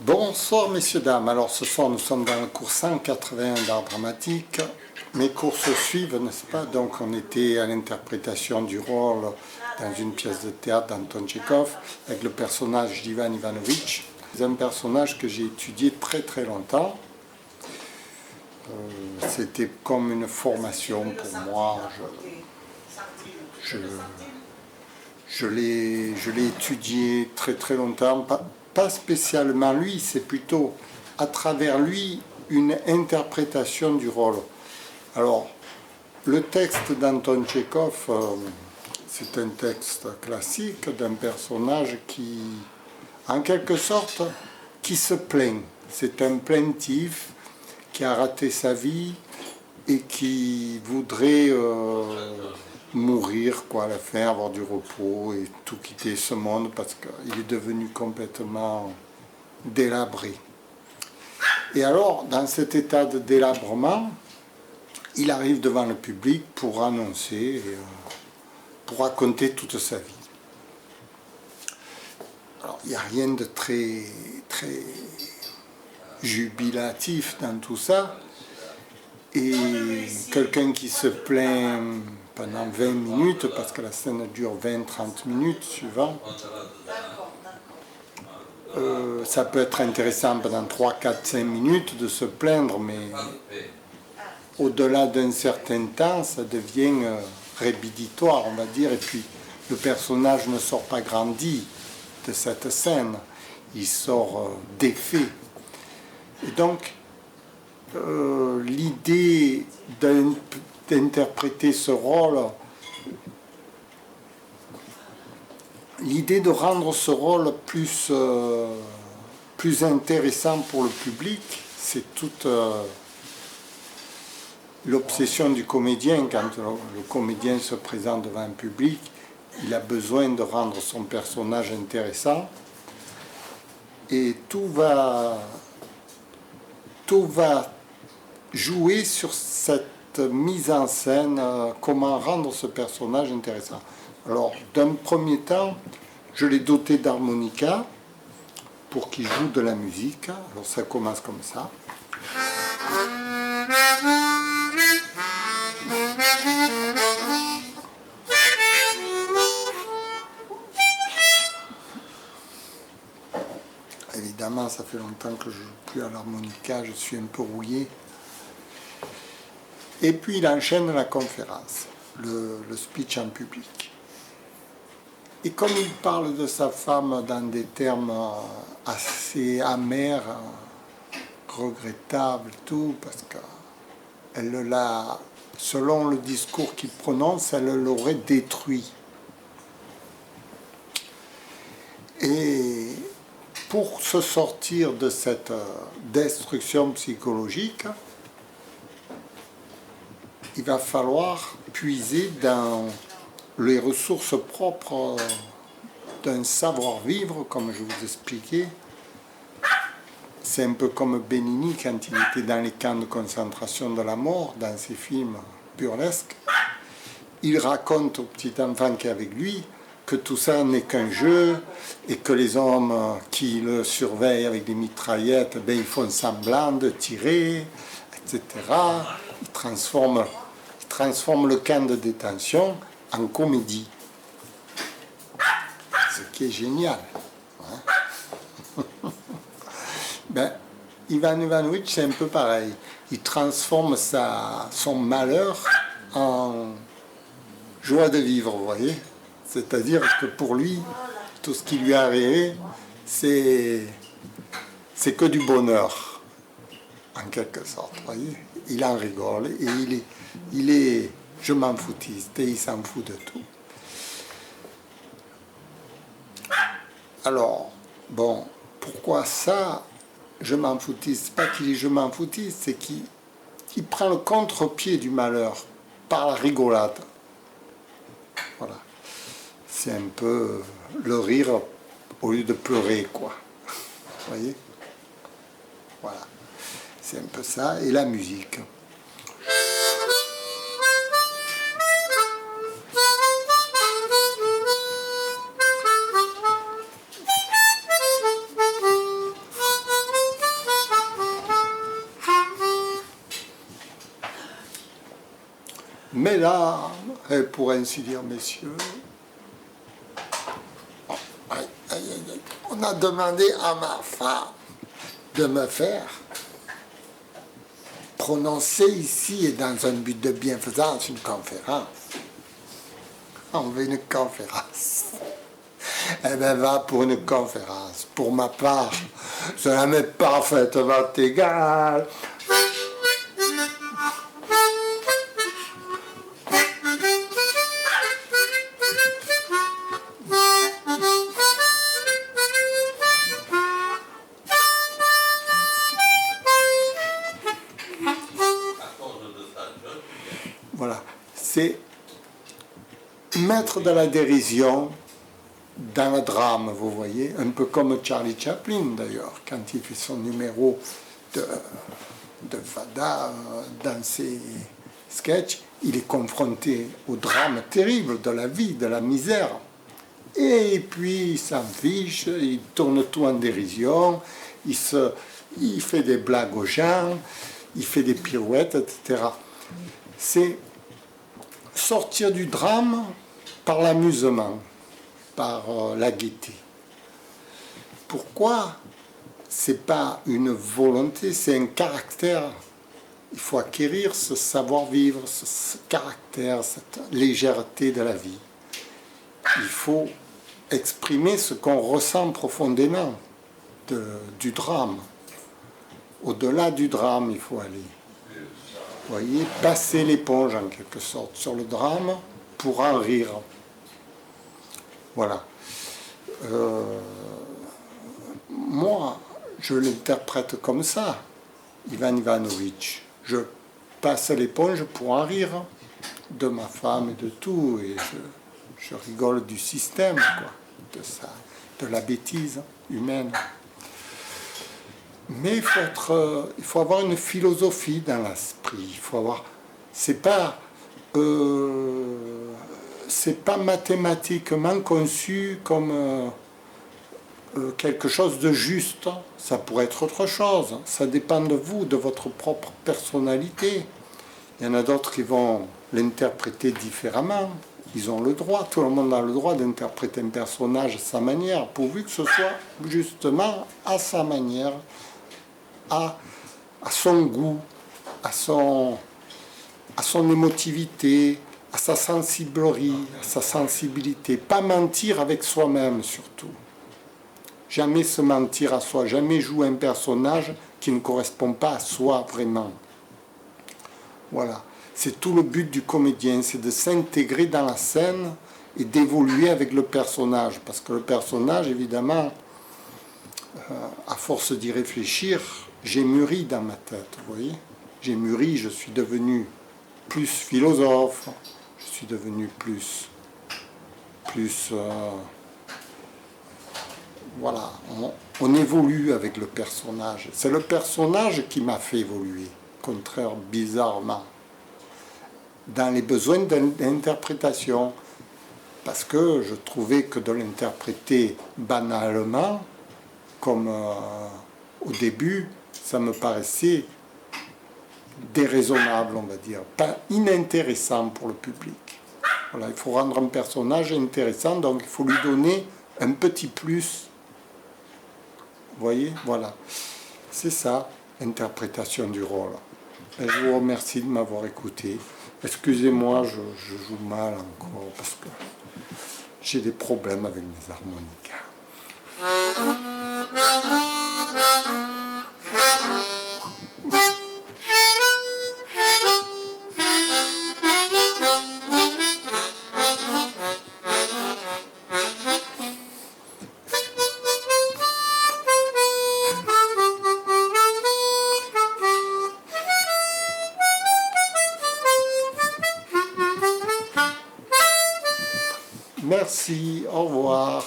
Bonsoir messieurs, dames. Alors ce soir nous sommes dans le cours 181 d'art dramatique. Mes cours se suivent, n'est-ce pas? Donc on était à l'interprétation du rôle dans une pièce de théâtre d'Anton Tchekhov avec le personnage d'Ivan Ivanovitch. C'est un personnage que j'ai étudié très très longtemps. C'était comme une formation pour moi. Je l'ai étudié très très longtemps. Pas spécialement lui, c'est plutôt à travers lui une interprétation du rôle. Alors, le texte d'Anton Tchekhov, c'est un texte classique d'un personnage qui, en quelque sorte, qui se plaint. C'est un plaintif qui a raté sa vie et qui voudrait mourir, quoi, à la fin, avoir du repos et tout quitter ce monde parce qu'il est devenu complètement délabré. Et alors, dans cet état de délabrement, il arrive devant le public pour annoncer, pour raconter toute sa vie. Alors, il n'y a rien de très, très jubilatif dans tout ça. Et quelqu'un qui se plaint pendant 20 minutes, parce que la scène dure 20-30 minutes suivant, ça peut être intéressant pendant 3, 4, 5 minutes de se plaindre, mais au-delà d'un certain temps, ça devient rédhibitoire, on va dire, et puis le personnage ne sort pas grandi de cette scène, il sort défait. Et donc, l'idée d'interpréter ce rôle, l'idée de rendre ce rôle plus intéressant pour le public, c'est toute l'obsession du comédien. Quand le comédien se présente devant un public, il a besoin de rendre son personnage intéressant, et tout va jouer sur cette mise en scène, comment rendre ce personnage intéressant. Alors, d'un premier temps, je l'ai doté d'harmonica pour qu'il joue de la musique. Alors, ça commence comme ça. Évidemment, ça fait longtemps que je ne joue plus à l'harmonica, je suis un peu rouillé. Et puis il enchaîne la conférence, le speech en public. Et comme il parle de sa femme dans des termes assez amers, regrettables, tout, parce qu'elle l'a, selon le discours qu'il prononce, elle l'aurait détruit. Et pour se sortir de cette destruction psychologique, il va falloir puiser dans les ressources propres d'un savoir-vivre, comme je vous expliquais. C'est un peu comme Benigni quand il était dans les camps de concentration de la mort, dans ses films burlesques. Il raconte au petit enfant qui est avec lui que tout ça n'est qu'un jeu et que les hommes qui le surveillent avec des mitraillettes, ben, ils font semblant de tirer, etc. Ils transforment le camp de détention en comédie. Ce qui est génial. Hein. Ben, Ivan Ivanovitch, c'est un peu pareil. Il transforme son malheur en joie de vivre, vous voyez. C'est-à-dire que pour lui, tout ce qui lui est arrivé, c'est que du bonheur, en quelque sorte, vous voyez. Il en rigole et il est je m'en foutiste et il s'en fout de tout. Alors, bon, pourquoi ça, je m'en foutiste? Pas qu'il est je m'en foutiste, c'est qu'il prend le contre-pied du malheur par la rigolade. Voilà. C'est un peu le rire au lieu de pleurer, quoi. Vous voyez? Voilà. C'est un peu ça. Et la musique. mesdames, et pour ainsi dire, messieurs, aïe, aïe, aïe, aïe. On a demandé à ma femme de me faire prononcer ici et dans un but de bienfaisance une conférence. On veut une conférence. Eh bien, va pour une conférence. Pour ma part, cela m'est parfaitement égal. Voilà, c'est mettre de la dérision dans le drame, vous voyez, un peu comme Charlie Chaplin d'ailleurs, quand il fait son numéro de Fada dans ses sketchs, il est confronté au drame terrible de la vie, de la misère. Et puis il s'en fiche, il tourne tout en dérision, il fait des blagues aux gens, il fait des pirouettes, etc. C'est sortir du drame par l'amusement, par la gaieté. Pourquoi? C'est pas une volonté, c'est un caractère. Il faut acquérir ce savoir-vivre, ce caractère, cette légèreté de la vie. Il faut exprimer ce qu'on ressent profondément du drame. Au-delà du drame, il faut aller. Vous voyez, passer l'éponge en quelque sorte sur le drame pour en rire. Voilà. Moi, je l'interprète comme ça, Ivan Ivanovic. Je passe l'éponge pour en rire de ma femme et de tout, et je rigole du système, quoi, de ça, de la bêtise humaine. Mais il faut avoir une philosophie dans l'esprit. Il faut avoir. C'est pas mathématiquement conçu comme quelque chose de juste. Ça pourrait être autre chose. Ça dépend de vous, de votre propre personnalité. Il y en a d'autres qui vont l'interpréter différemment. Ils ont le droit, tout le monde a le droit d'interpréter un personnage à sa manière, pourvu que ce soit justement à sa manière, à son goût, à son émotivité, à sa sensibilité. Pas mentir avec soi-même surtout. Jamais se mentir à soi, jamais jouer un personnage qui ne correspond pas à soi vraiment. Voilà. C'est tout le but du comédien, c'est de s'intégrer dans la scène et d'évoluer avec le personnage. Parce que le personnage, évidemment, à force d'y réfléchir, j'ai mûri dans ma tête, vous voyez. J'ai mûri, je suis devenu plus philosophe, je suis devenu plus voilà, on évolue avec le personnage. C'est le personnage qui m'a fait évoluer, contraire bizarrement, dans les besoins d'interprétation. Parce que je trouvais que de l'interpréter banalement, comme au début, ça me paraissait déraisonnable, on va dire, pas inintéressant pour le public. Voilà, il faut rendre un personnage intéressant, donc il faut lui donner un petit plus. Vous voyez, voilà. C'est ça, interprétation du rôle. Et je vous remercie de m'avoir écouté. Excusez-moi, je joue mal encore, parce que j'ai des problèmes avec mes harmonicas. Merci, au revoir.